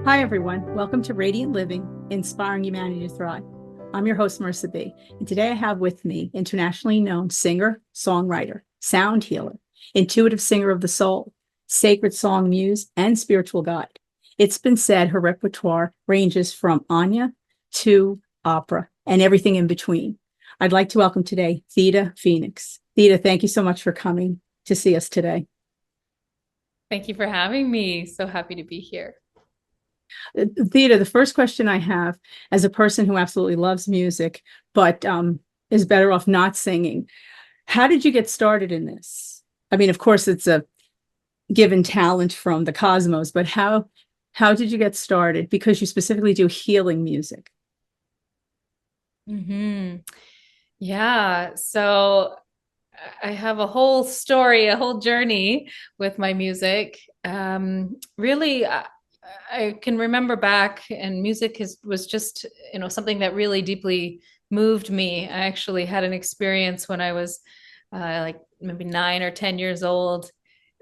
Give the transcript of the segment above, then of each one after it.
Hi, everyone. Welcome to Radiant Living, Inspiring Humanity to Thrive. I'm your host, Marisa B. And today I have with me internationally known singer, songwriter, sound healer, intuitive singer of the soul, sacred song muse, and spiritual guide. It's been said her repertoire ranges from Anya to opera and everything in between. I'd like to welcome today Theda Phoenix. Theda, thank you so much for coming to see us today. Thank you for having me. So happy to be here. Theda, the first question I have, as a person who absolutely loves music, but is better off not singing, how did you get started in this? I mean, of course, it's a given talent from the cosmos, but how did you get started? Because you specifically do healing music. hmm Yeah. So I have a whole story, a whole journey with my music. Really, I can remember back, and music was just, something that really deeply moved me. I actually had an experience when I was like maybe 9 or 10 years old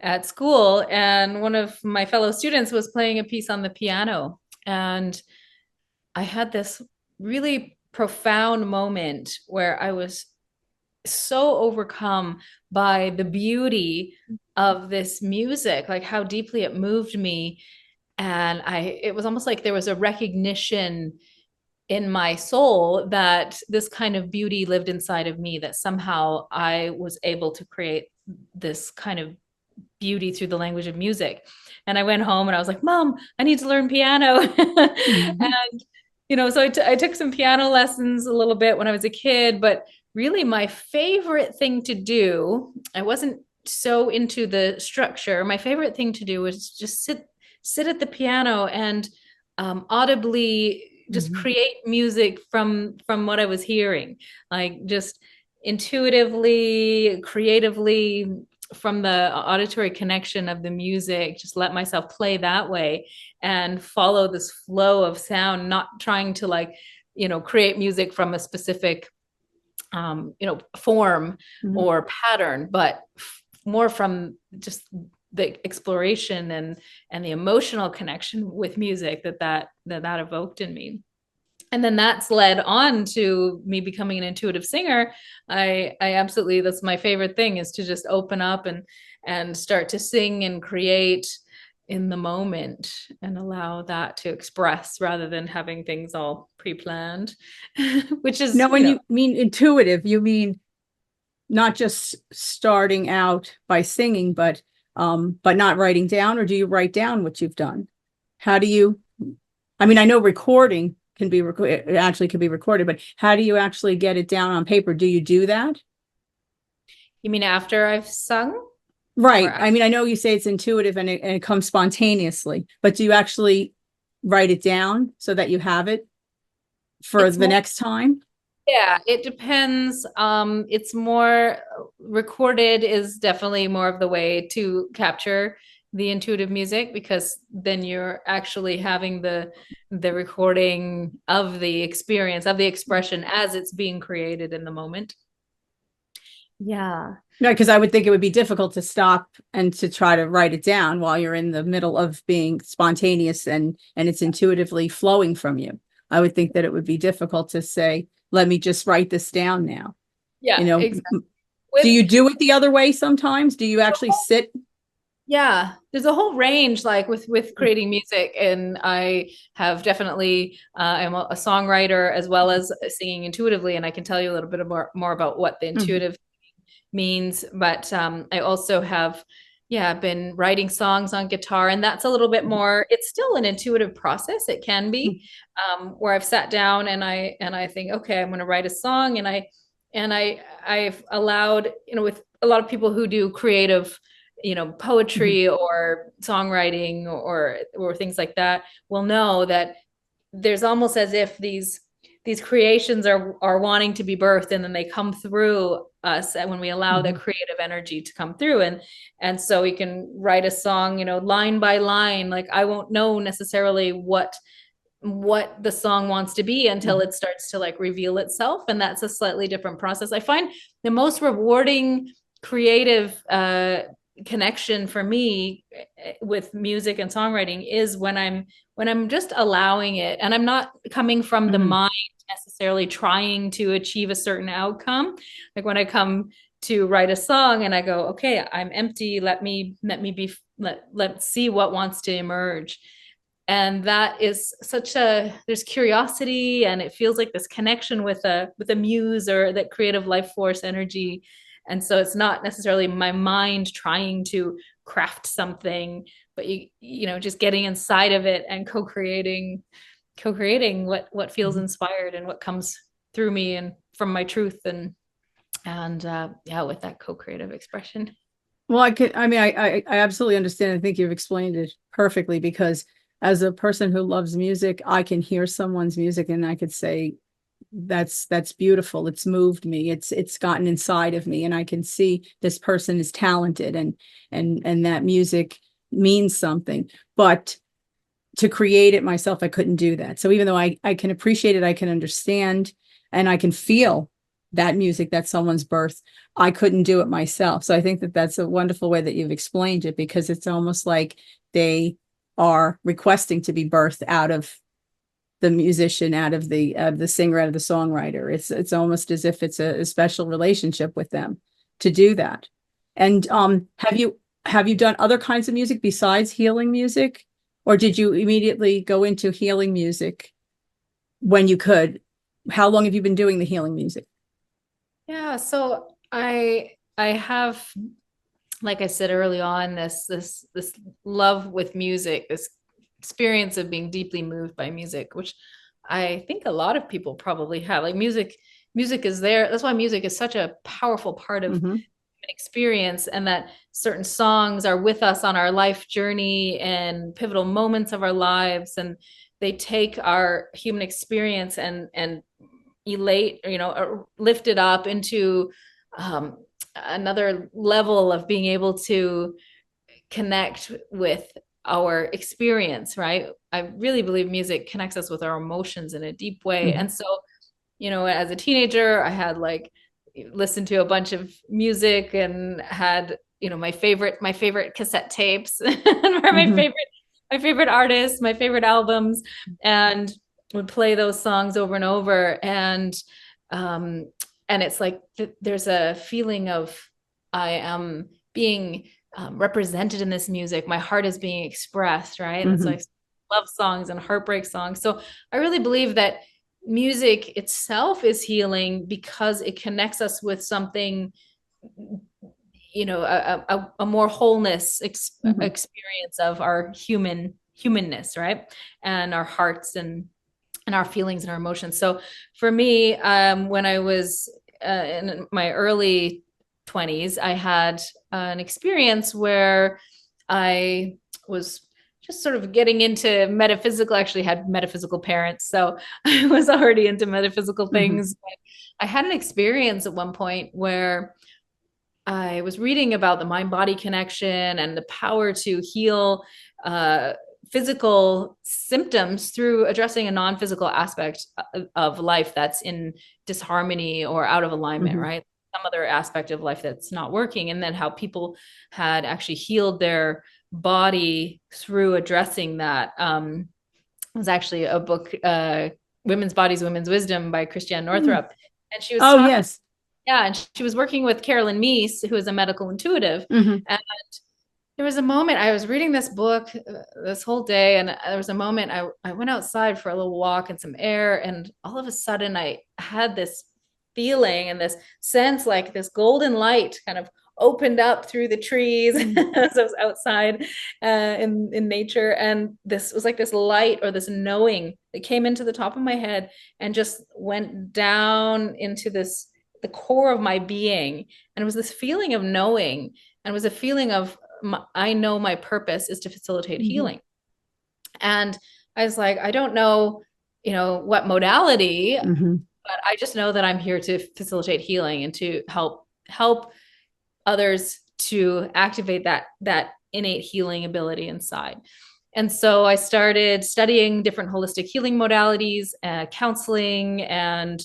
at school, and one of my fellow students was playing a piece on the piano. And I had this really profound moment where I was so overcome by the beauty of this music, like how deeply it moved me. And it was almost like there was a recognition in my soul that this kind of beauty lived inside of me, that somehow I was able to create this kind of beauty through the language of music. And I went home and I was like, Mom, I need to learn piano. Mhm. And, so I took some piano lessons a little bit when I was a kid, but really my favorite thing to do, I wasn't so into the structure. My favorite thing to do was just sit at the piano and audibly just Mhm. create music from what I was hearing, like just intuitively, creatively, from the auditory connection of the music, just let myself play that way and follow this flow of sound, not trying to create music from a specific form Mhm. or pattern, but more from just the exploration and the emotional connection with music that evoked in me. And then that's led on to me becoming an intuitive singer. I absolutely, that's my favorite thing, is to just open up and start to sing and create in the moment and allow that to express rather than having things all pre-planned, which is, Now, when you mean intuitive, you mean not just starting out by singing, but not writing down, or do you write down what you've done? How do you, I mean, I know recording can be it actually can be recorded, but how do you actually get it down on paper? Do you do that? you mean after I've sung or Right. after? I mean, I know you say it's intuitive and it comes spontaneously, but do you actually write it down so that you have it for It's the more, next time? yeah, it depends. It's more recorded is definitely more of the way to capture the intuitive music, because then you're actually having the recording of the experience, of the expression as it's being created in the moment. Yeah. No, because I would think it would be difficult to stop and to try to write it down while you're in the middle of being spontaneous and it's intuitively flowing from you. I would think that it would be difficult to say, let me just write this down now. You Yeah, know, exactly. do With you do it the other way sometimes? Do you actually sit? Yeah, there's a whole range, like with creating music, and I have definitely I'm a songwriter as well as singing intuitively, and I can tell you a little bit more about what the Mhm. intuitive means. But I also have, yeah, been writing songs on guitar, and that's a little bit more. It's still an intuitive process. It can be, where I've sat down and I think, okay, I'm going to write a song, and I've allowed, with a lot of people who do creative, Mhm. poetry or songwriting or things like that, will know that there's almost as if these creations are wanting to be birthed, and then they come through us, and when we allow the Mhm. creative energy to come through, and so we can write a song, line by line. Like, I won't know necessarily what the song wants to be until Mhm. it starts to like reveal itself, and that's a slightly different process. I find the most rewarding creative connection for me with music and songwriting is when I'm just allowing it, and I'm not coming from the Mhm. mind necessarily trying to achieve a certain outcome. Like when I come to write a song and I go, okay, I'm empty, let's see what wants to emerge. And that is such a, there's curiosity, and it feels like this connection with a muse or that creative life force energy. And so it's not necessarily my mind trying to craft something, but you know, just getting inside of it and co-creating what feels Mhm. inspired and what comes through me and from my truth, and yeah, with that co-creative expression. Well, I absolutely understand. I think you've explained it perfectly because as a person who loves music, I can hear someone's music and I could say, that's beautiful. It's moved me. It's gotten inside of me. And I can see this person is talented and that music means something. But to create it myself, I couldn't do that. So even though I can appreciate it, I can understand and I can feel that music, that someone's birth, I couldn't do it myself. So I think that that's a wonderful way that you've explained it because it's almost like they are requesting to be birthed out of the musician, out of the singer, out of the songwriter. It's almost as if it's a special relationship with them to do that. And have you done other kinds of music besides healing music, or did you immediately go into healing music when you could? How long have you been doing the healing music? Yeah, so I have, like I said early on, this love with music, this experience of being deeply moved by music, which I think a lot of people probably have. Like music is there. That's why music is such a powerful part of Mm-hmm. experience, and that certain songs are with us on our life journey and pivotal moments of our lives, and they take our human experience and elate, you know, lift it up into um, another level of being able to connect with our experience, right? I really believe music connects us with our emotions in a deep way. Mm-hmm. And so, you know, as a teenager, I had like listened to a bunch of music and had, you know, my favorite cassette tapes and Mm-hmm. my favorite artists, my favorite albums, and would play those songs over and over. Um and it's like there's a feeling of I am being represented in this music. My heart is being expressed, right? And so Mm-hmm. I love songs and heartbreak songs. So I really believe that music itself is healing because it connects us with something, you know, a more wholeness Mm-hmm. experience of our humanness, right? And our hearts and our feelings and our emotions. So for me, when I was in my early 20s, I had an experience where I was just sort of getting into metaphysical. I actually had metaphysical parents, so I was already into metaphysical Mm-hmm. things. But I had an experience at one point where I was reading about the mind body connection and the power to heal uh, physical symptoms through addressing a non physical aspect of life that's in disharmony or out of alignment, Mm-hmm. right? Some other aspect of life that's not working. And then how people had actually healed their body through addressing that. It was actually a book, Women's Bodies, Women's Wisdom by Christiane Mm-hmm. Northrup. And she was Oh, talking, yes. yeah, and she was working with Carolyn Meese, who is a medical intuitive. Mm-hmm. And there was a moment I was reading this book this whole day, and there was a moment I went outside for a little walk and some air, and all of a sudden I had this feeling and this sense like this golden light kind of opened up through the trees as I was outside in nature, and this was like this light or this knowing that came into the top of my head and just went down into this the core of my being, and it was this feeling of knowing, and it was a feeling of I know my purpose is to facilitate Mm-hmm. healing. And I was like, I don't know, you know, what modality, Mm-hmm. but I just know that I'm here to facilitate healing and to help others to activate that innate healing ability inside. And so I started studying different holistic healing modalities, counseling, and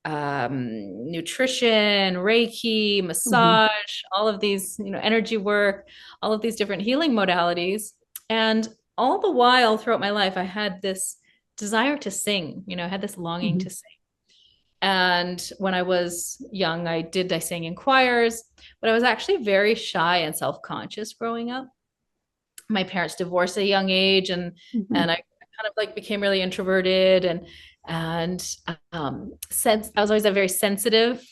nutrition, Reiki, Mhm. massage, all of these, energy work, all of these different healing modalities. And all the while throughout my life, I had this desire to sing, I had this longing Mhm. to sing. And when I was young, I sang in choirs, but I was actually very shy and self-conscious growing up. My parents divorced at a young age, and Mhm. I kind of like became really introverted, and sense I was always a very sensitive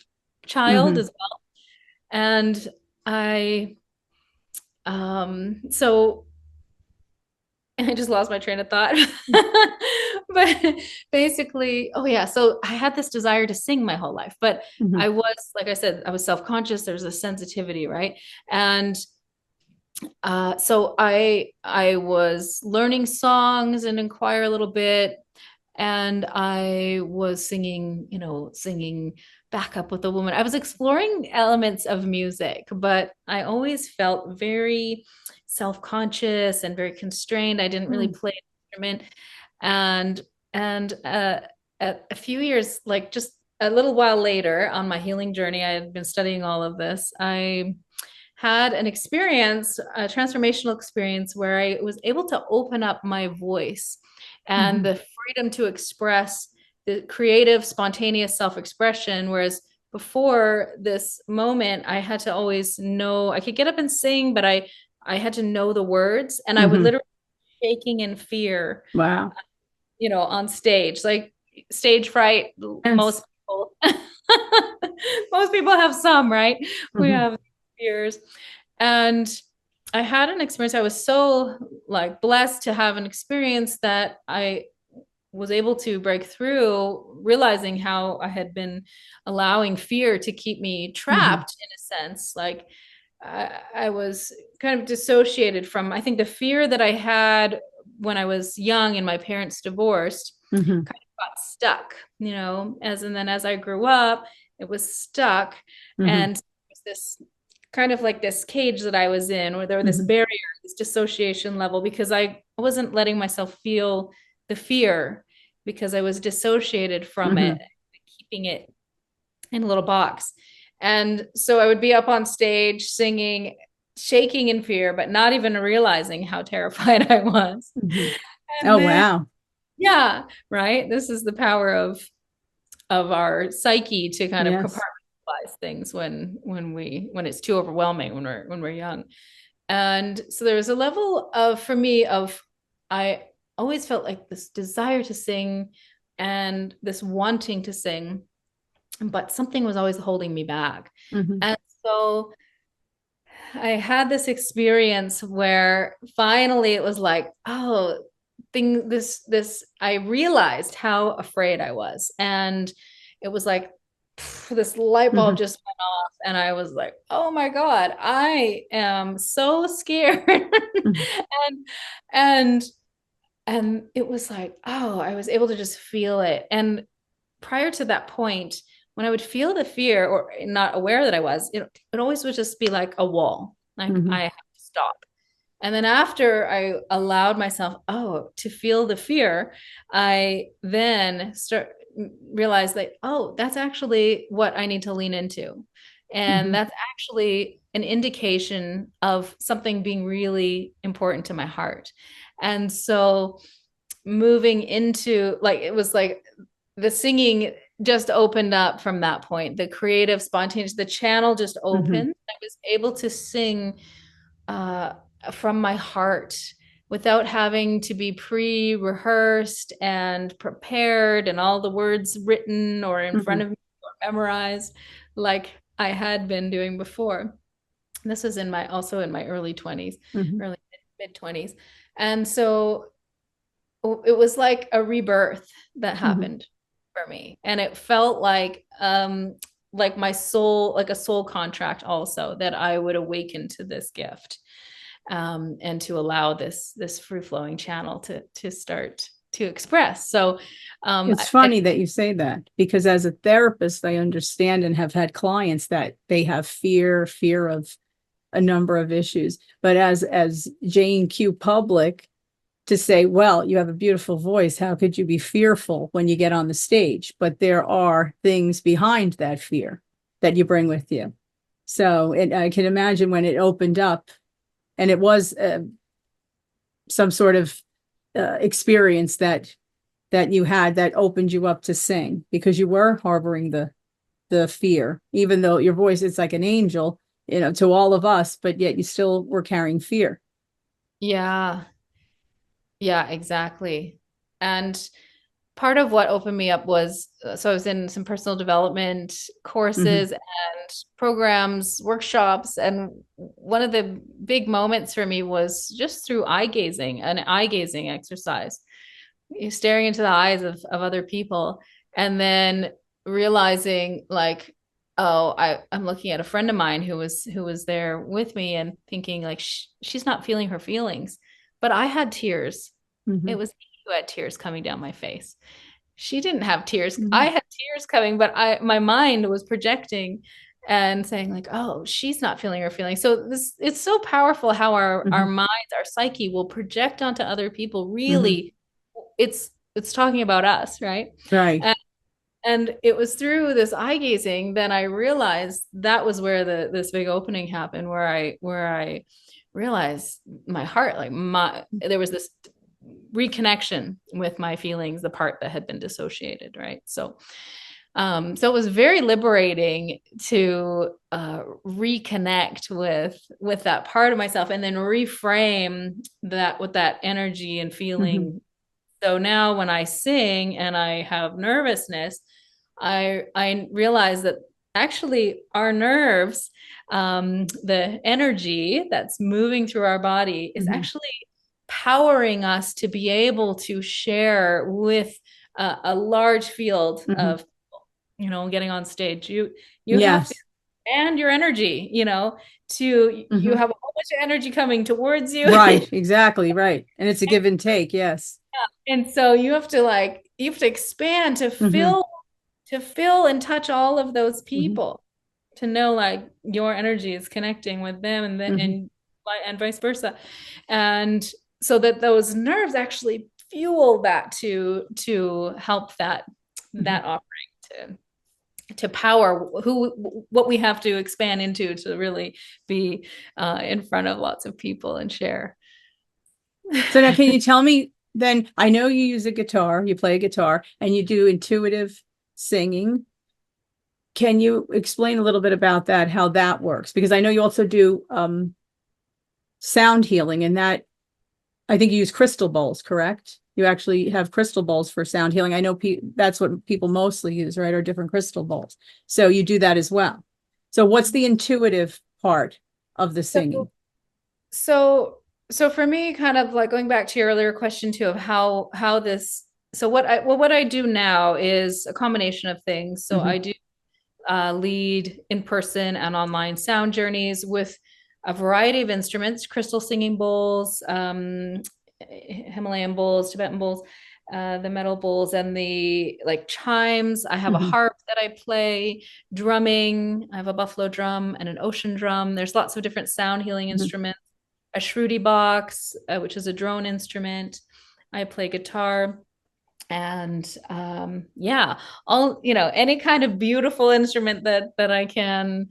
child Mhm. as well. And I so and I just lost my train of thought. But basically, oh yeah, so I had this desire to sing my whole life, but Mhm. I was, like I said, I was self-conscious. There's a sensitivity, right? And so I was learning songs and in choir a little bit, and I was singing, singing backup with a woman. I was exploring elements of music, but I always felt very self-conscious and very constrained. I didn't really Mhm. play an instrument, and and a few years, like just a little while later on my healing journey, I had been studying all of this. I had an experience, a transformational experience, where I was able to open up my voice and Mhm. the freedom to express the creative, spontaneous self expression. Whereas before this moment, I had to always know, I could get up and sing, but I had to know the words, and I would Mhm. literally be shaking in fear, Wow. on stage, like stage fright. Yes. Most people, most people have some, right? We Mhm. have fears. And I had an experience. I was so like blessed to have an experience that I was able to break through, realizing how I had been allowing fear to keep me Mhm. trapped in a sense. Like I was kind of dissociated from, I think, the fear that I had when I was young and my parents divorced Mhm. kind of got stuck, and then as I grew up, it was stuck. Mhm. And it was this kind of like this cage that I was in, where there was this Mhm. barrier, this dissociation level, because I wasn't letting myself feel the fear because I was dissociated from it, Mhm. keeping it in a little box. And so I would be up on stage singing, shaking in fear, but not even realizing how terrified I was. Mhm. And Oh, then, wow. yeah, right. This is the power of our psyche to kind of Yes. compartmentalize things when it's too overwhelming when we're young. And so there was a level of, for me, of, I always felt like this desire to sing and this wanting to sing, but something was always holding me back. Mhm. And so I had this experience where finally it was like, oh, I realized how afraid I was. And it was like this light bulb Mhm. just went off, and I was like, oh my God, I am so scared. Mhm. and and and it was like, oh, I was able to just feel it. And prior to that point, when I would feel the fear or not aware that I was, it always would just be like a wall. Like Mhm. I have to stop. And then after I allowed myself, to feel the fear, I then realized that, oh, that's actually what I need to lean into. And Mhm. that's actually an indication of something being really important to my heart. And so moving into, like, it was like the singing just opened up from that point. The creative, spontaneous, the channel just Mhm. opened. I was able to sing uh, from my heart without having to be pre-rehearsed and prepared and all the words written or in front Mhm. of me or memorized like I had been doing before. This was also in my early 20s, Mhm. early mid 20s. And so it was like a rebirth that Mhm. happened for me, and it felt like my soul, like a soul contract also, that I would awaken to this gift, and to allow this free flowing channel to start to express. So It's funny that you say that because as a therapist, I understand and have had clients that they have fear of a number of issues. But as Jane Q. Public, to say, well, you have a beautiful voice. How could you be fearful when you get on the stage? But there are things behind that fear that you bring with you. So I can imagine when it opened up, and it was some sort of experience that you had that opened you up to sing, because you were harboring the fear, even though your voice is like an angel, to all of us, but yet you still were carrying fear. Yeah. Yeah, exactly. And part of what opened me up was so I was in some personal development Mm-hmm. courses and programs, workshops, and one of the big moments for me was just through eye gazing, an eye gazing exercise. You're staring into the eyes of other people and then realizing like, oh, I'm looking at a friend of mine who was there with me and thinking like she's not feeling her feelings. But I had tears. Mm-hmm. It was me who had tears coming down my face. She didn't have tears. I Mm-hmm. had tears coming, but my mind was projecting and saying like, oh, she's not feeling her feelings. So it's so powerful how our Mm-hmm. minds, our psyche will project onto other people. Mm-hmm. Really, it's talking about us, right? Right. And it was through this eye gazing then I realized that was where this big opening happened, where I realized my heart, like there was this reconnection with my feelings, the part that had been dissociated, right? So it was very liberating to reconnect with that part of myself and then reframe that with that energy and Mm-hmm. feeling. So now when I sing and I have nervousness, I realize that actually our nerves, the energy that's moving through our body is Mm-hmm. actually powering us to be able to share with a large field Mm-hmm. of, getting on stage. You have to Yes. expand your energy, you Mm-hmm. have a whole bunch of energy coming towards you. Right. Exactly. Right. And it's a give and take. Yes. And so you have to expand to Mm-hmm. fill and touch all of those Mm-hmm. people, to know like your energy is connecting with them Mm-hmm. and vice versa. And so that those nerves actually fuel that to help Mm-hmm. that offering to power what we have to expand into to really be in front of lots of people and share. So now, can you tell me then? I know you use a guitar, you play a guitar, and you do intuitive singing. Can you explain a little bit about that, how that works? Because I know you also do sound healing, and that I think you use crystal bowls, correct? You actually have crystal bowls for sound healing. I know that's what people mostly use, right? Or different crystal bowls. So you do that as well. So what's the intuitive part of the So singing? so for me, kind of like going back to your earlier question too of how this. So what I do now is a combination of things. So Mm-hmm. I do lead in person and online sound journeys with a variety of instruments: crystal singing bowls, Himalayan bowls, Tibetan bowls, the metal bowls, and the like chimes. I have a Mm-hmm. harp that I play, drumming. I have a buffalo drum and an ocean drum. There's lots of different sound healing Mm-hmm. instruments. A shruti box, which is a drone instrument. I play guitar and yeah, all any kind of beautiful instrument that I can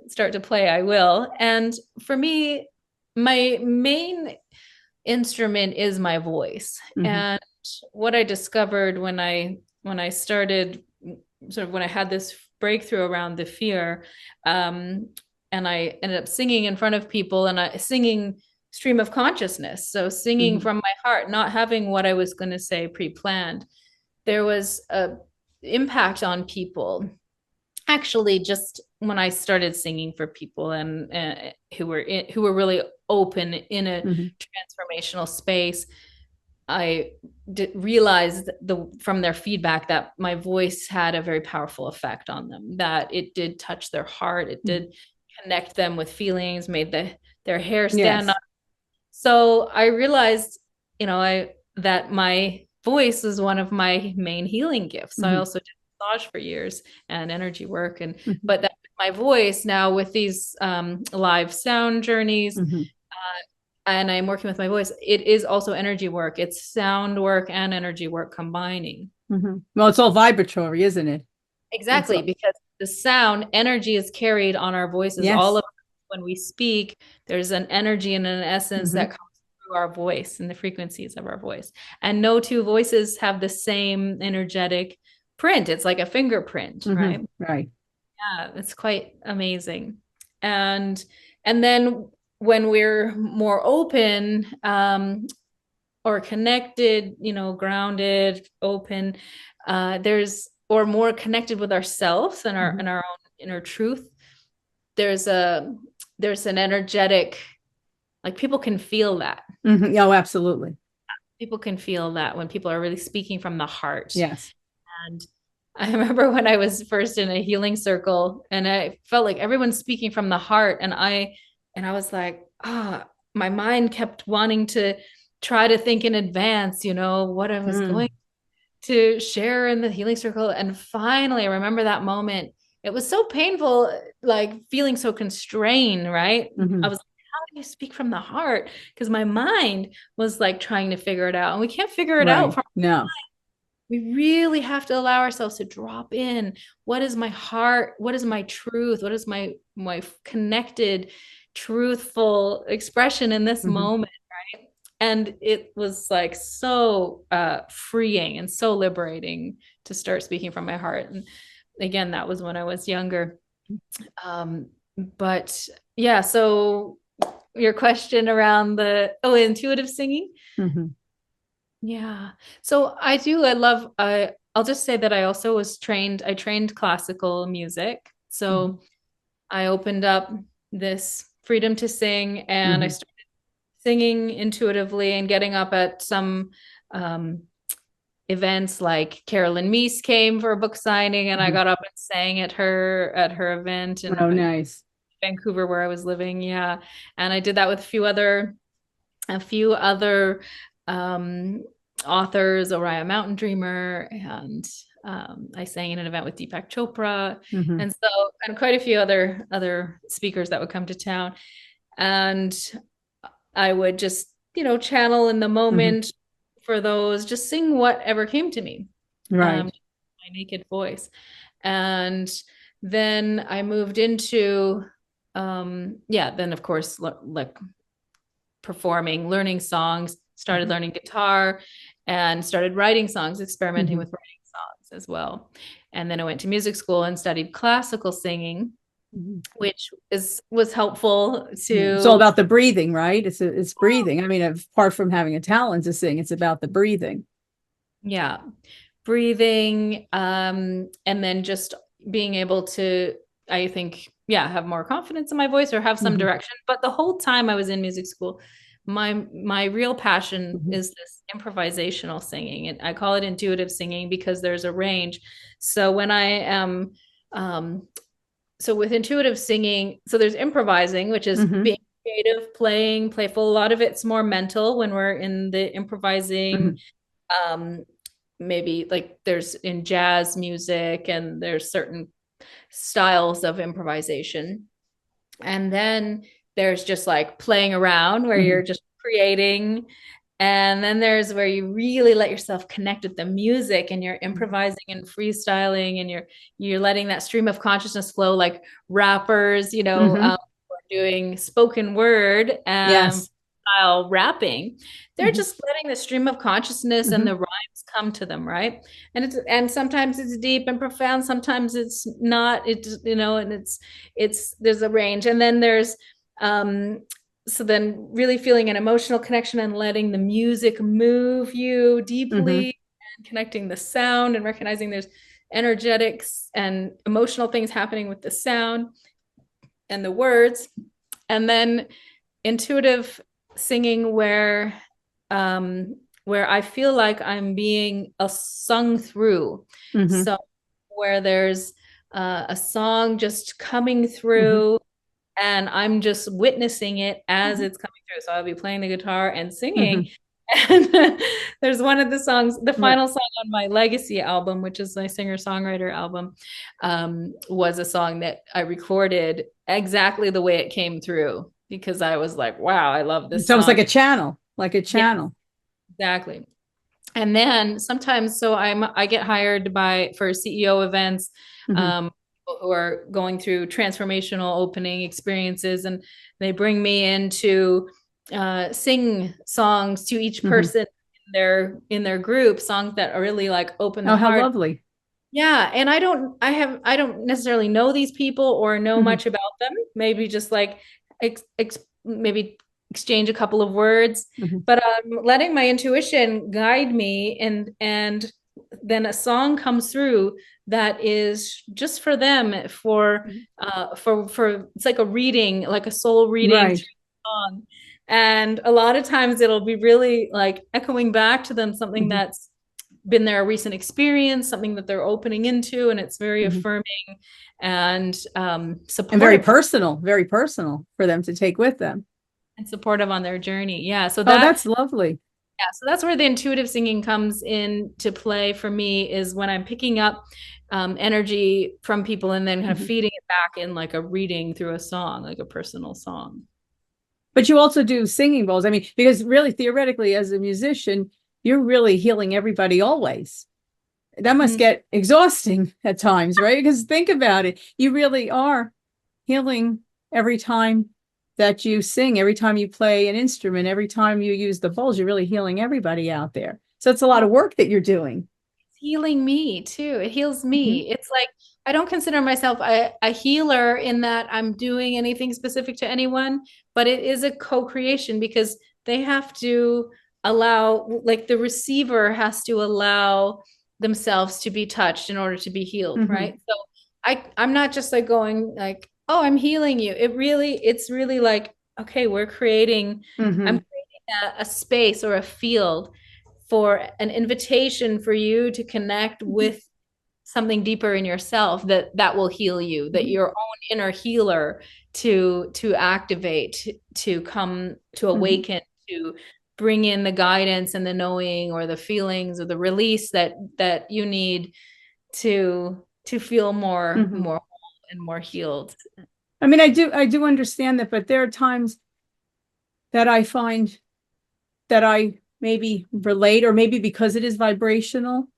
start to play, I will. And for me, my main instrument is my voice. Mm-hmm. And what I discovered when I started, sort of when I had this breakthrough around the fear, and I ended up singing in front of people, and I singing stream of consciousness, so singing Mm-hmm. from my heart, not having what I was going to say pre-planned. There was a impact on people, actually, just when I started singing for people and who were really open in a Mm-hmm. transformational space. I realized from their feedback that my voice had a very powerful effect on them, that it did touch their heart, it Mm-hmm. did connect them with feelings, made their hair stand on. Yes. So I realized, that my voice is one of my main healing gifts. I Mm-hmm. also did massage for years and energy work, Mm-hmm. but that my voice now with these live sound journeys, Mm-hmm. and I'm working with my voice, it is also energy work. It's sound work and energy work combining. Well, it's all vibratory, isn't it? It's Exactly, all, because the sound energy is carried on our voices. All yes. of when we speak, there's an energy and an essence that Hmm. comes through our voice and the frequencies of our voice. And no two voices have the same energetic print. It's like a fingerprint, Hmm. right? Right. Yeah, it's quite amazing. And then when we're more open, or connected, grounded, open, there's or more connected with ourselves and Hmm. our own inner truth. There's an energetic, like people can feel that. Hmm. Oh, absolutely. People can feel that when people are really speaking from the heart. Yes. And I remember when I was first in a healing circle and I felt like everyone's speaking from the heart. And I was like, my mind kept wanting to try to think in advance, what I was going Mm. to share in the healing circle. And finally, I remember that moment. It was so painful, like feeling so constrained, right? I Hmm. was like, how do you speak from the heart? Because my mind was like trying to figure it out. And we can't figure it out Right. from, No. we really have to allow ourselves to drop in. What is my heart? What is my truth? What is my connected, truthful expression in this Hmm. moment? And it was like so freeing and so liberating to start speaking from my heart. And again, that was when I was younger. um, but yeah, so your question around the intuitive singing. Hmm. Yeah. So I love, I'll just say that I also I trained classical music. Hmm. So I opened up this freedom to sing and I Hmm. started singing intuitively and getting up at some um, events, like Carolyn Meese came for a book signing and I Hmm. got up and sang at her event Oh, in nice. Vancouver where I was living. Yeah. And I did that with a few other um, authors, Oriah Mountain Dreamer, and I sang in an event with Deepak Chopra, Hmm. and quite a few other speakers that would come to town, and I would just channel in the Hmm. moment for those, just sing whatever came to me, Right. my naked voice, and then I moved into then of course like performing, learning songs, started Hmm. learning guitar, and started writing songs, experimenting Hmm. with writing songs as well. And then I went to music school and studied classical singing, Hmm. which was helpful Yeah. It's all to, about the breathing, right? It's breathing. I mean, apart from having a talent to sing, it's about the breathing. yeah, breathing, and then just being able to, I think, yeah, have more confidence in my voice or have some Hmm. direction. But the whole time I was in music school, my real passion Hmm. is this improvisational singing, and I call it intuitive singing because there's a range. So when I am um so with intuitive singing, so there's improvising, which is Hmm. being creative, playing, playful. A lot of it's more mental when we're in the Hmm. improvising. um Maybe like there's in jazz music and there's certain styles of improvisation. And then there's just like playing around where Hmm. you're just creating. And then there's where you really let yourself connect with the music and you're improvising and freestyling and you're letting that stream of consciousness flow, like rappers, Hmm. doing spoken word Yes. style rapping. They're Hmm. just letting the stream of consciousness and Hmm. the rhymes come to them, right? And sometimes it's deep and profound, sometimes it's not. And it's there's a range. And then there's um so then really feeling an emotional connection and letting the music move you Hmm. deeply and connecting the sound and recognizing there's energetics and emotional things happening with the sound and the words. And then intuitive singing where I feel like I'm being sung through. Hmm. So where there's a song just coming Hmm. through and I'm just witnessing it as Hmm. it's coming through. So I'll be playing the guitar and Hmm. singing. And there's one of the songs, the Right. final song on my Legacy album, which is my singer-songwriter album, was a song that I recorded exactly the way it came through. because I was like, wow, I love this It's almost like song. a channel, like a Yeah, channel. exactly. And then sometimes, so I get hired for CEO events, Hmm. people who are going through transformational opening experiences, and they bring me in to sing songs to each Hmm. person in their group, songs that are really like open the Oh, how heart. lovely. Yeah, and I don't necessarily know these people or know Hmm. much about them. Maybe just like maybe exchange a couple of words, Hmm. but letting my intuition guide me, and then a song comes through that is just for them, for it's like a reading, like a soul reading through Right. the song. And a lot of times it'll be really like echoing back to them something Hmm. that's been their recent experience, something that they're opening into, and it's very Hmm. affirming and And supportive very personal for them to take with them. and supportive on their journey. Oh, that's lovely. Yeah, so that's where the intuitive singing comes in to play for me, is when I'm picking up energy from people and then kind of Hmm. feeding it back in like a reading through a song, like a personal song. But you also do singing bowls. I mean, because really, theoretically, as a musician, you're really healing everybody always. That must Mhm. get exhausting at times, right? Because think about it. You really are healing every time that you sing, every time you play an instrument, every time you use the bowls, you're really healing everybody out there. So it's a lot of work that you're doing. Healing me too. It heals Mhm. me. It's like I don't consider myself a healer in that I'm doing anything specific to anyone, but it is a co-creation because they have to allow, like the receiver has to allow themselves to be touched in order to be healed, Mhm. right? So I'm not just like going like, oh, I'm healing you. It's really like, okay, I'm Mhm. creating a space or a field for an invitation for you to connect Mhm. with something deeper in yourself that will heal you, that Mhm. your own inner healer to activate, to come, to Mhm. awaken, to bring in the guidance and the knowing or the feelings or the release that you need to feel Mhm. more whole and more healed. I mean, I do understand that, but there are times that I find that I maybe relate, or maybe because it is vibrational,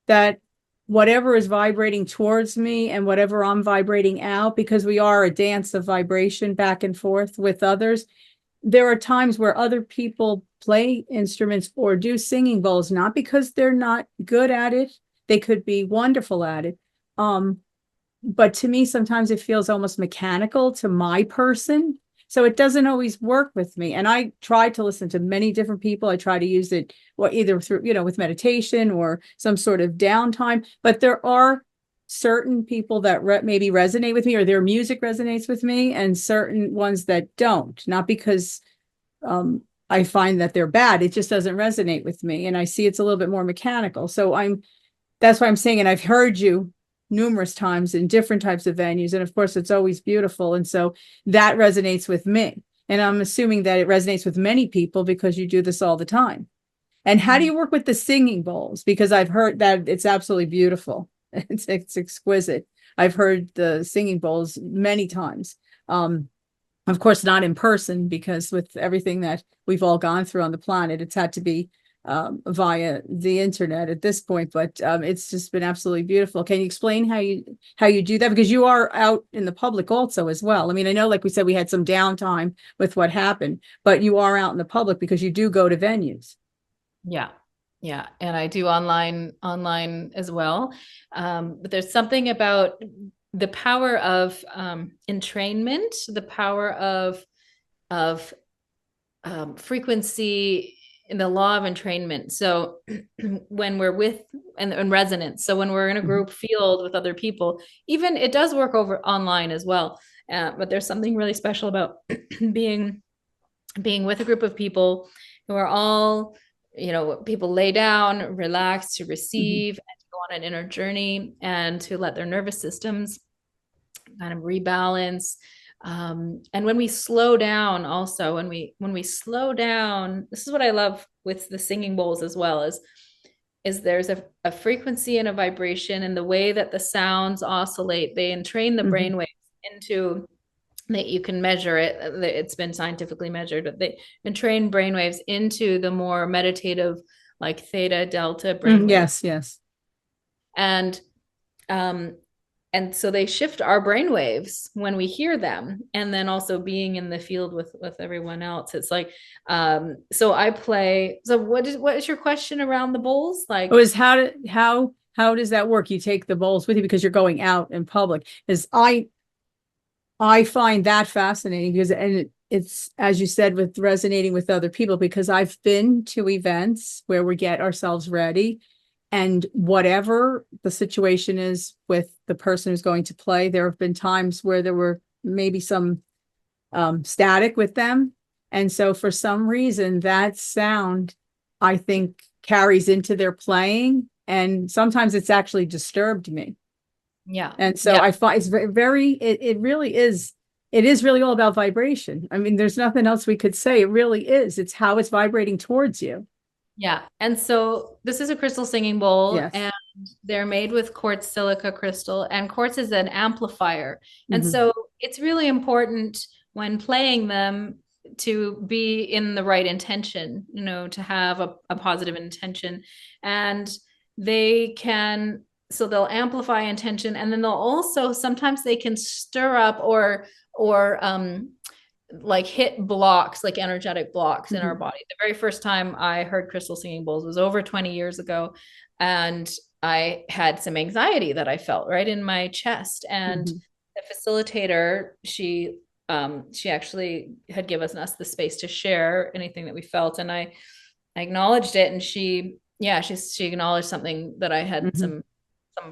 that whatever is vibrating towards me and whatever I'm vibrating out, because we are a dance of vibration back and forth with others, there are times where other people play instruments or do singing bowls, not because they're not good at it. They could be wonderful at it. Um, but to me, sometimes it feels almost mechanical to my person. So it doesn't always work with me. And I try to listen to many different people. I try to use it, well, either through, with meditation or some sort of downtime. But there are certain people that maybe resonate with me, or their music resonates with me, and certain ones that don't. Not because I find that they're bad. It just doesn't resonate with me. And I see it's a little bit more mechanical. So that's why I'm saying, and I've heard you numerous times in different types of venues. And of course, it's always beautiful. And so that resonates with me. And I'm assuming that it resonates with many people because you do this all the time. And how do Mhm. you work with the singing bowls? Because I've heard that it's absolutely beautiful. It's exquisite. I've heard the singing bowls many times. Of course, not in person, because with everything that we've all gone through on the planet, it's had to be via the internet at this point. But it's just been absolutely beautiful. Can you explain how you do that? Because you are out in the public also as well. I mean, I know, like we said, we had some downtime with what happened, but you are out in the public because you do go to venues. Yeah. Yeah. And I do online as well. But there's something about the power of entrainment, the power of frequency in the law of entrainment. So when we're with and resonance. So when we're in a Mhm. group field with other people, even it does work over online as well. But there's something really special about being being with a group of people who are all, people lay down, relax to Mhm. receive and to go on an inner journey and to let their nervous systems kind of rebalance. And when we slow down, also when we slow down, this is what I love with the singing bowls as well, is there's a frequency and a vibration, and the way that the sounds oscillate, they entrain the Mhm. brain waves into that you can measure it. It's been scientifically measured, but they can train brainwaves into the more meditative, like theta, delta brainwaves. Yes, yes. And um, and so they shift our brainwaves when we hear them, and then also being in the field with everyone else. It's like, so I play. So what is your question around the bowls? Oh, Like, is how does that work? You take the bowls with you because you're going out in public. Is I find that fascinating because it's as you said with resonating with other people because I've been to events where we get ourselves ready and whatever the situation is with the person who's going to play, there have been times where there were maybe some static with them. And so for some reason that sound, I think, carries into their playing. And sometimes it's actually disturbed me. yeah, And so yeah, I find it's it really is, it is really all about vibration. I mean, there's nothing else we could say. It really is. It's how it's vibrating towards you. yeah. And so this is a crystal singing bowl, Yes. and they're made with quartz silica crystal, and quartz is an amplifier. And Hmm. so it's really important when playing them to be in the right intention, to have a positive intention. And they can, so they'll amplify intention, and then they'll also sometimes they can stir up or like hit blocks, like energetic blocks in our Hmm. body. The very first time I heard crystal singing bowls was over 20 years ago. And I had some anxiety that I felt right in my chest. And Hmm. the facilitator, she actually had given us the space to share anything that we felt. And I acknowledged it. And she acknowledged something that I had Hmm. some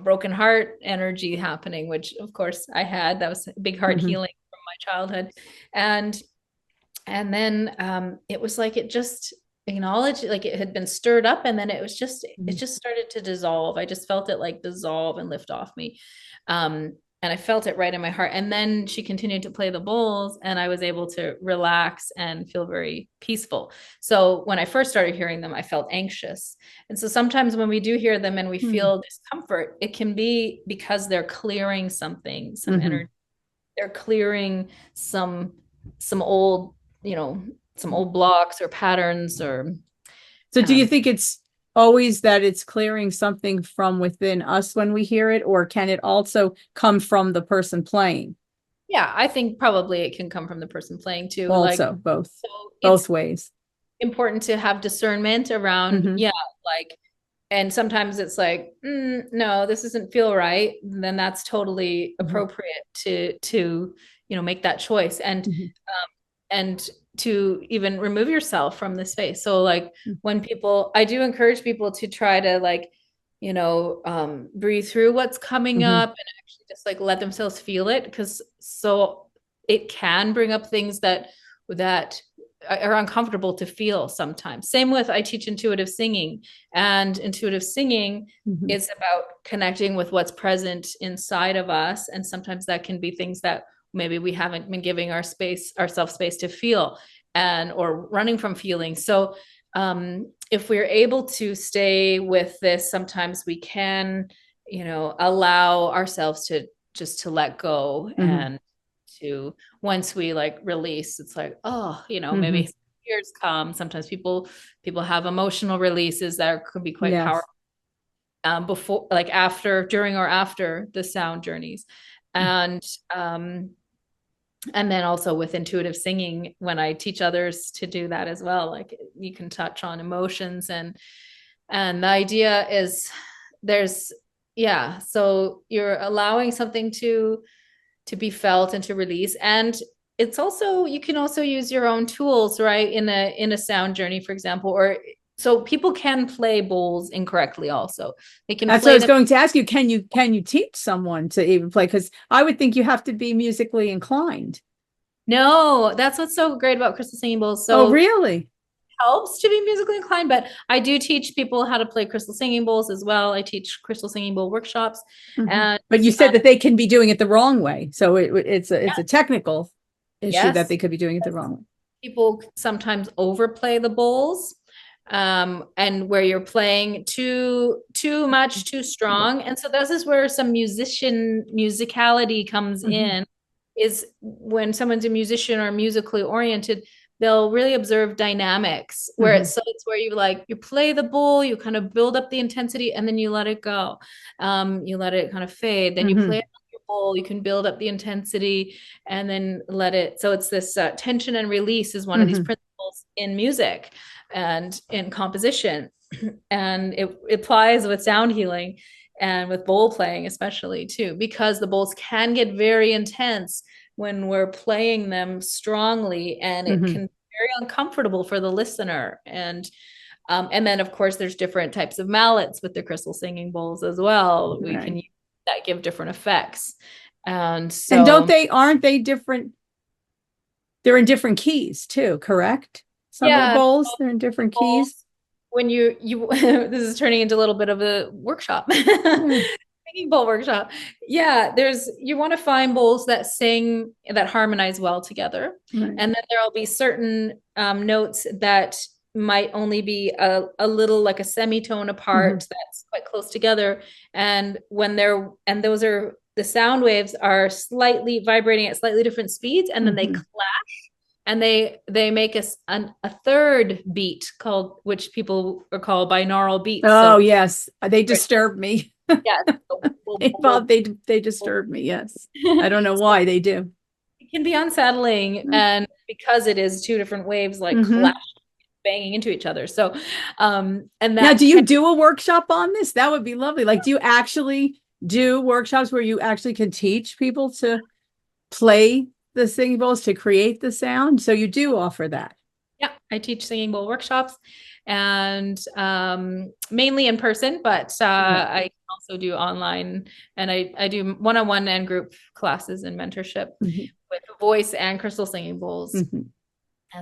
broken heart energy happening, which of course I had. That was big heart Hmm. healing from my childhood. And then it was like it just acknowledged, like it had been stirred up, and then it just started to dissolve. I just felt it like dissolve and lift off me. And I felt it right in my heart. And then she continued to play the bowls, and I was able to relax and feel very peaceful. So when I first started hearing them, I felt anxious. And so sometimes when we do hear them and we Hmm. feel discomfort, it can be because they're clearing something, some Hmm. energy. They're clearing some old, you know, some old blocks or patterns or So do you um, think it's always that it's clearing something from within us when we hear it, or can it also come from the person playing? yeah, I think probably it can come from the person playing too. Like, Also, both, so both it's ways. important to have discernment around, Hmm. yeah, like, and sometimes it's like, no, this doesn't feel right. And then that's totally Hmm. appropriate to make that choice Hmm. and to even remove yourself from the space. So like when people, I do encourage people to try to like, breathe through what's coming Hmm. up and actually just like let themselves feel it, because so it can bring up things that are uncomfortable to feel sometimes. Same with, I teach intuitive singing, and intuitive singing Hmm. is about connecting with what's present inside of us. And sometimes that can be things that maybe we haven't been giving ourselves space to feel, and or running from feeling. So if we're able to stay with this, sometimes we can, allow ourselves to just to let go, Hmm. and to, once we like release, it's like, oh, Hmm. maybe tears come. Sometimes people have emotional releases that could be quite Yes. powerful, before, like after, during, or after the sound journeys. And and then also with intuitive singing, when I teach others to do that as well, like you can touch on emotions, and the idea is there's, yeah, so you're allowing something to be felt and to release. And it's also, you can also use your own tools, right, in a sound journey, for example. Or so people can play bowls incorrectly also. They can That's what I play was them. going to ask you. Can you teach someone to even play? Because I would think you have to be musically inclined. No, that's what's so great about crystal singing bowls. Oh, So really? helps to be musically inclined, but I do teach people how to play crystal singing bowls as well. I teach crystal singing bowl workshops. Hmm. And But you said that they can be doing it the wrong way. So it's a technical issue that yes, they could be doing it the wrong way. people sometimes overplay the bowls, and where you're playing too much, too Yeah. strong. And so this is where some musicality comes Hmm. in. is when someone's a musician or musically oriented, they'll really observe dynamics where it's where you play the bowl, you kind of build up the intensity, and then you let it go. You let it kind of fade. Then you play it on your bowl, you can build up the intensity and then let it. So it's this tension and release is one of these principles in music and in composition. And it applies with sound healing and with bowl playing, especially too, because the bowls can get very intense when we're playing them strongly, and it can be very uncomfortable for the listener. And then of course there's different types of mallets with the crystal singing bowls as well. We can use that, give different effects. And so, and aren't they different? They're in different keys too, correct? Some of the bowls, they're in different keys. When you this is turning into a little bit of a workshop. Singing bowl workshop. Yeah, you want to find bowls that sing, that harmonize well together. And then there'll be certain notes that might only be a little like a semitone apart, that's quite close together. And those are, the sound waves are slightly vibrating at slightly different speeds, and then they clash. And they make us a third beat which people call binaural beats. Oh, so, yes. They disturb me. Yeah. They disturb me. Yes. I don't know why they do. It can be unsettling. And because it is two different waves, like clashing, banging into each other. So, and that. Now, do you do a workshop on this? That would be lovely. Like, do you actually do workshops where you actually can teach people to play the singing bowls to create the sound? So you do offer that? Yeah, I teach singing bowl workshops, and mainly in person, but I also do online, and I do one-on-one and group classes and mentorship with voice and crystal singing bowls.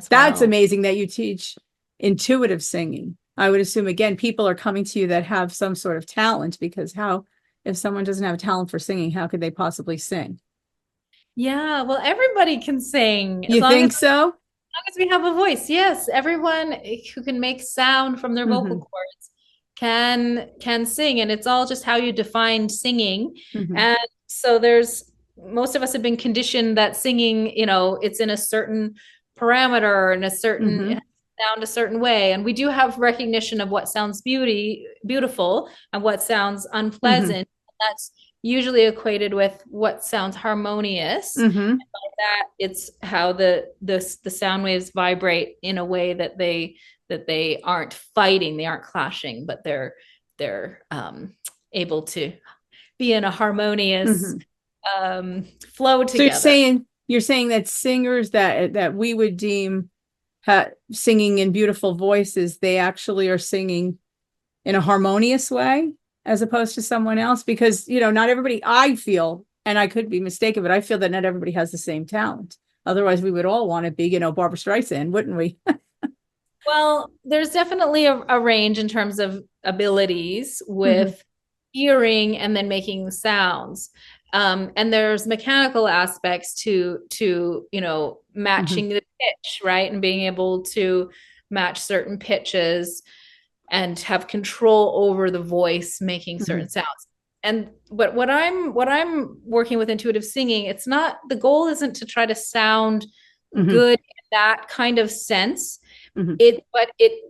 That's amazing that you teach intuitive singing. I would assume, again, people are coming to you that have some sort of talent, because if someone doesn't have a talent for singing, how could they possibly sing? Yeah, well, everybody can sing. You think so? As long as we have a voice, yes. Everyone who can make sound from their vocal cords can sing, and it's all just how you define singing. And so most of us have been conditioned that singing, it's in a certain parameter and a certain sound a certain way. And we do have recognition of what sounds beautiful and what sounds unpleasant. That's usually equated with what sounds harmonious. And by that, it's how the sound waves vibrate in a way that they aren't fighting, they aren't clashing, but they're able to be in a harmonious flow together. So you're saying that singers that we would deem singing in beautiful voices, they actually are singing in a harmonious way, as opposed to someone else? Because, not everybody, I feel, and I could be mistaken, but I feel that not everybody has the same talent. Otherwise, we would all want to be, Barbara Streisand, wouldn't we? Well, there's definitely a range in terms of abilities with hearing and then making sounds. And there's mechanical aspects to matching the pitch, right? And being able to match certain pitches and have control over the voice making certain sounds. But what I'm working with intuitive singing, it's not, the goal isn't to try to sound good in that kind of sense.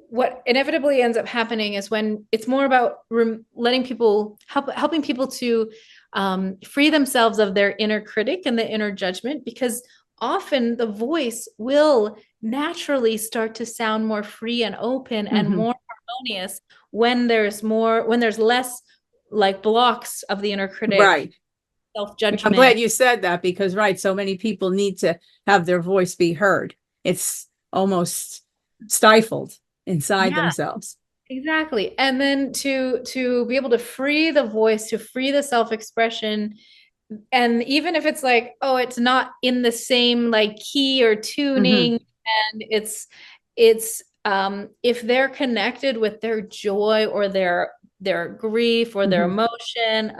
What inevitably ends up happening is when it's more about helping people to free themselves of their inner critic and the inner judgment, because often the voice will naturally start to sound more free and open and more harmonious when there's less like blocks of the inner critic, right? Self-judgment. I'm glad you said that, because so many people need to have their voice be heard. It's almost stifled inside themselves. Exactly. And then to be able to free the voice, to free the self-expression, and even if it's like, oh, it's not in the same like key or tuning, and it's if they're connected with their joy or their grief or their emotion,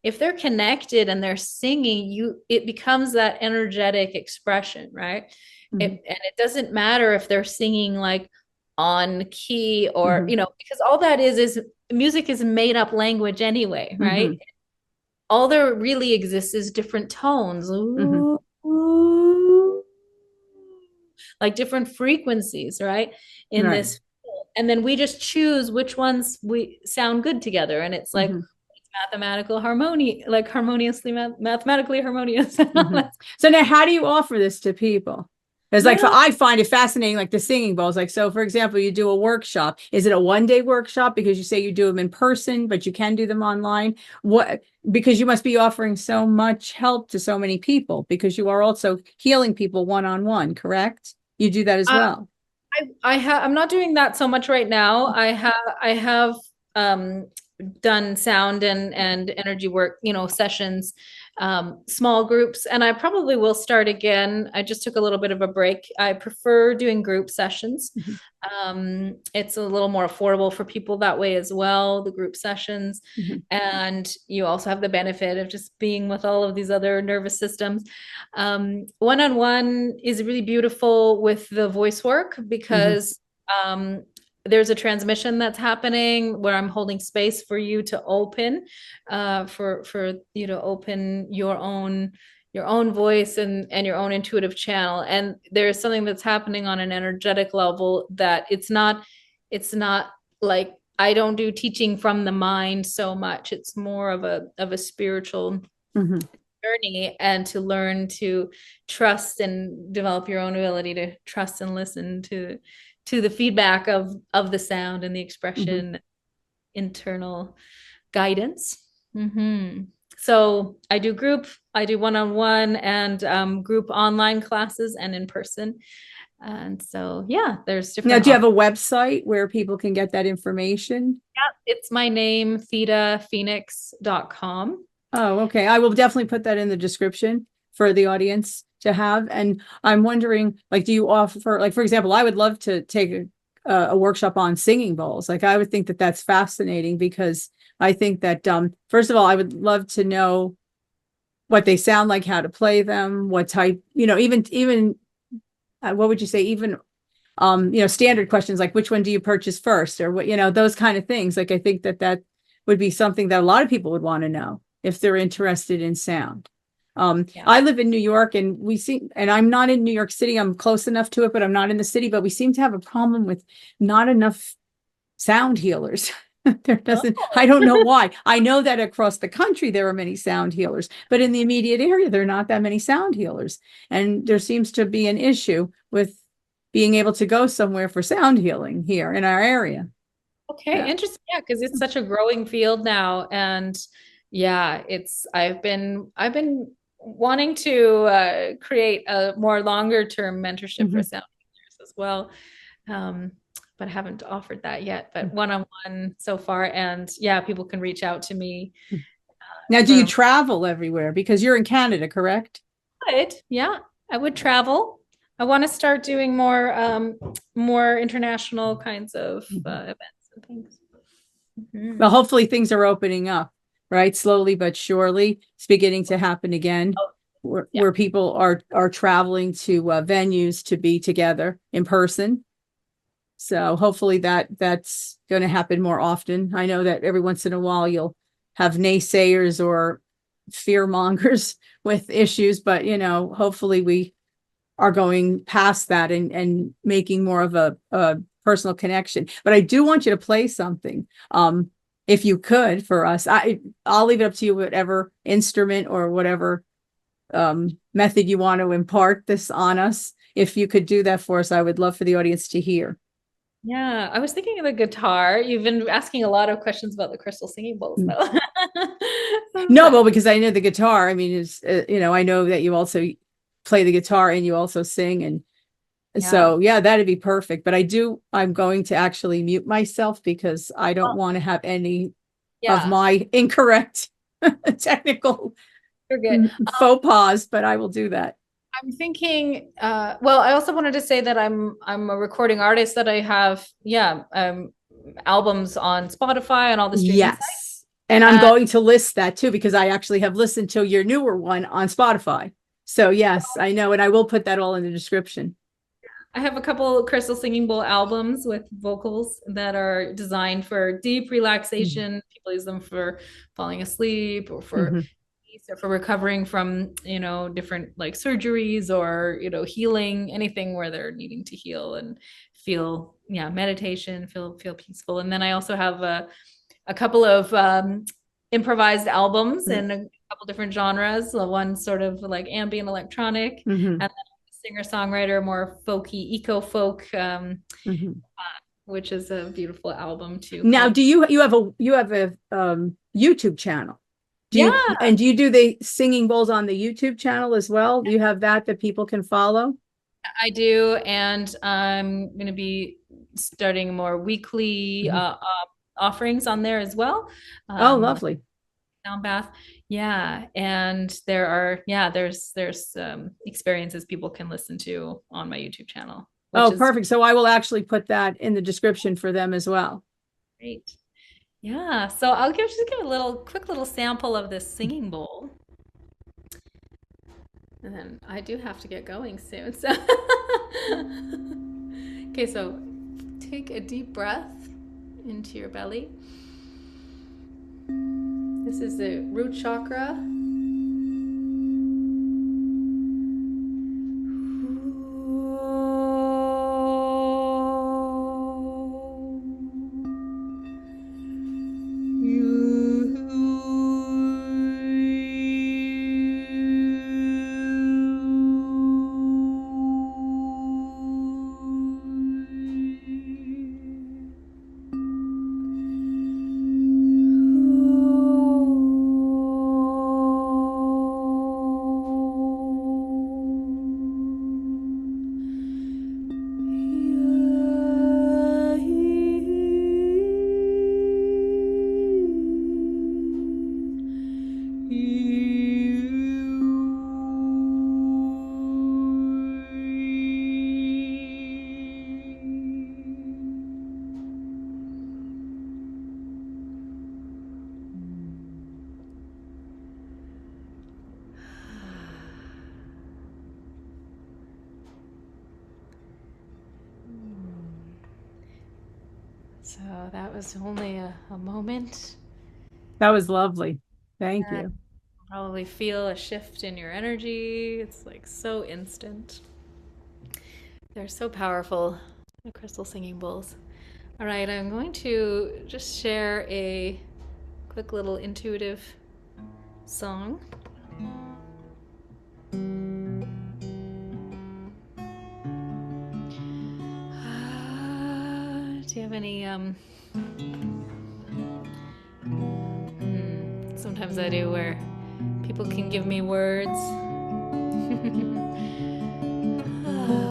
if they're connected and they're singing, it becomes that energetic expression, right? And it doesn't matter if they're singing like on key or because all that is music is made up language anyway, right? All there really exists is different tones. Ooh, like different frequencies, right? In Right. this field. And then we just choose which ones we sound good together. And it's like Mhm. mathematical harmony, like harmoniously mathematically harmonious. So now how do you offer this to people? It's like, so Yeah. I find it fascinating, like the singing bowls. Like, so for example, you do a workshop. Is it a 1 day workshop? Because you say you do them in person, but you can do them online. What, because you must be offering so much help to so many people because you are also healing people one-on-one, correct? You do that as Uh, well. I'm not doing that so much right now. I have um done sound and energy work, sessions, small groups, and I probably will start again. I just took a little bit of a break. I prefer doing group sessions. Mhm. It's a little more affordable for people that way as well, the group sessions. Mhm. And you also have the benefit of just being with all of these other nervous systems. One-on-one is really beautiful with the voice work Mhm. because there's a transmission that's happening where I'm holding space for you to open, for you to open your own voice and your own intuitive channel. And there's something that's happening on an energetic level that it's not like I don't do teaching from the mind so much. It's more of a spiritual Mhm. journey, and to learn to trust and develop your own ability to trust and listen to the feedback of the sound and the Mhm. expression, internal guidance. So I do one-on-one and group online classes and in person. And so, yeah, there's Now, different do you have options. a website where people can get that information? It's my name, thedaphoenix.com. Oh, okay. I will definitely put that in the description for the audience to have. And I'm wondering, like, do you offer, like, for example, I would love to take a workshop on singing bowls. Like, I would think that that's fascinating because I think that, first of all, I would love to know what they sound like, how to play them, what type, even what would you say, even standard questions like which one do you purchase first or what, those kind of things. Like I think that that would be something that a lot of people would want to know if they're interested in sound. Yeah. I live in New York and and I'm not in New York City. I'm close enough to it, but I'm not in the city, but we seem to have a problem with not enough sound healers. I don't know why. I know that across the country there are many sound healers, but in the immediate area, there are not that many sound healers. And there seems to be an issue with being able to go somewhere for sound healing here in our area. Okay, Yeah. interesting. Yeah, because it's such a growing field now, and yeah, I've been wanting to create a more longer term mentorship for Mhm. sound healers as well, um, but I haven't offered that yet. But one on one so far, and yeah, people can reach out to me Now, do you for. travel everywhere? Because you're in Canada, correct? But yeah, I would travel. I want to start doing more international kinds of Mhm. events and things. Mhm. Well, hopefully things are opening up, right? Slowly but surely. It's beginning to happen again, Oh, yeah. where people are traveling to venues to be together in person. So hopefully that's going to happen more often. I know that every once in a while you'll have naysayers or fear mongers with issues, but hopefully we are going past that and making more of a personal connection. But I do want you to play something. If you could for us. I'll leave it up to you, whatever instrument or whatever method you want to impart this on us. If you could do that for us, I would love for the audience to hear. Yeah, I was thinking of the guitar. You've been asking a lot of questions about the crystal singing bowls, Mm. though. No, But well, because I know the guitar. I mean, I know that you also play the guitar and you also sing, and yeah. so yeah, that'd be perfect. But I'm going to actually mute myself because I don't Well, want to have any of yeah, my incorrect technical you're good. faux pas, but I will do that. I'm thinking, well, I also wanted to say that I'm a recording artist, that I have, yeah, albums on Spotify and all the streaming sites. Yes. And I'm And going to list that too, because I actually have listened to your newer one on Spotify. So yes, I know. And I will put that all in the description. I have a couple crystal singing bowl albums with vocals that are designed for deep Mhm. relaxation. People use them for falling asleep or for Mhm. or for recovering from, different like surgeries or, healing, anything where they're needing to heal and feel, meditation, feel peaceful. And then I also have a couple of improvised albums in a couple different genres. One sort of like ambient electronic, Mm-hmm. and then singer-songwriter, more folky, eco-folk, Mm-hmm. which is a beautiful album too. Now, do you have a YouTube channel? Do you do the singing bowls on the YouTube channel as well? Do you have that people can follow? I do, and I'm going to be starting more weekly offerings on there as well. Oh, lovely. Sound bath. Yeah. And there's experiences people can listen to on my YouTube channel. Oh, perfect. So I will actually put that in the description for them as well. Great. Yeah. So I'll just give a quick little sample of this singing bowl. And then I do have to get going soon. So okay, so take a deep breath into your belly. This is the root chakra. So that was only a moment. That was lovely. Thank you. Probably feel a shift in your energy. It's like so instant. They're so powerful, the crystal singing bowls. All right, I'm going to just share a quick little intuitive song. Do you have any sometimes I do where people can give me words.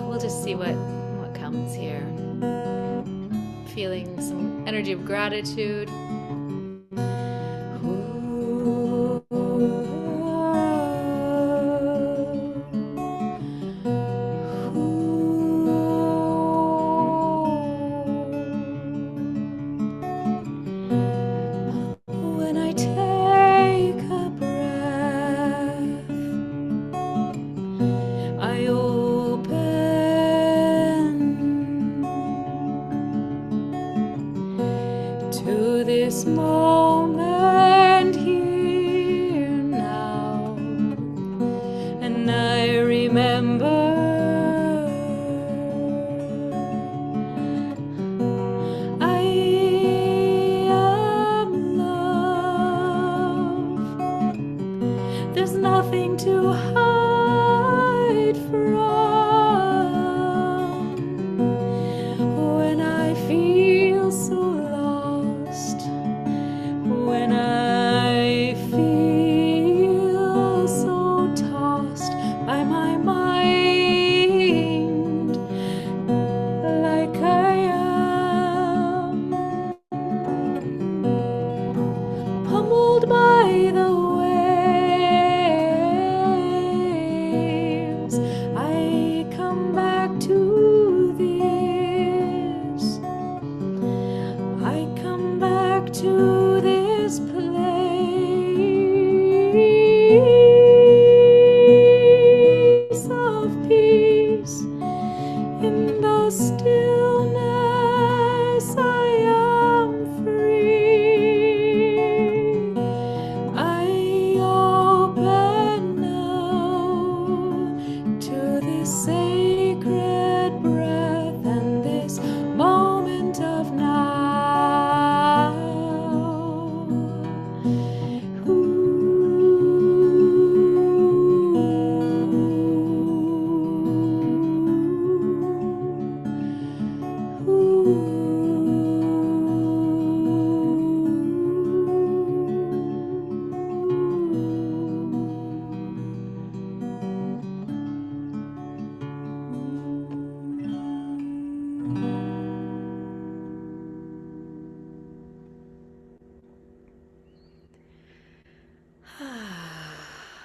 We'll just see what comes here. Feeling some energy of gratitude. I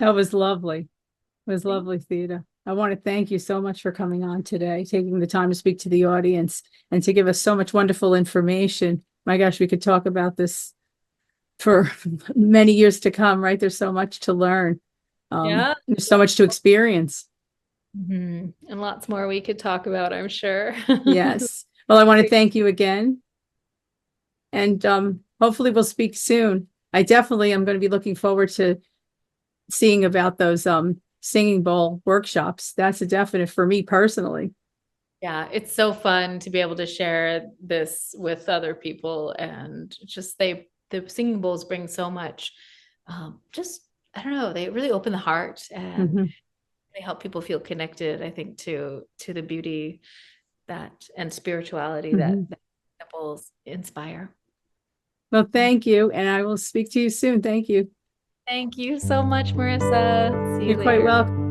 That was lovely. It was Thank- lovely, Theda. I want to thank you so much for coming on today, taking the time to speak to the audience and to give us so much wonderful information. My gosh, we could talk about this for many years to come, right? There's so much to learn. Yeah. There's so much to experience. And lots more we could talk about, I'm sure. Yes. Well, I want to thank you again. And hopefully we'll speak soon. I definitely am going to be looking forward to seeing about those singing bowl workshops. That's a definite for me personally. Yeah, it's so fun to be able to share this with other people, and just the singing bowls bring so much. Just I don't know, they really open the heart and Mhm. they help people feel connected. I think to the beauty that and spirituality Mhm. that the bowls inspire. Well, thank you. And I will speak to you soon. Thank you. Thank you so much, Marissa. See you You're quite later. welcome.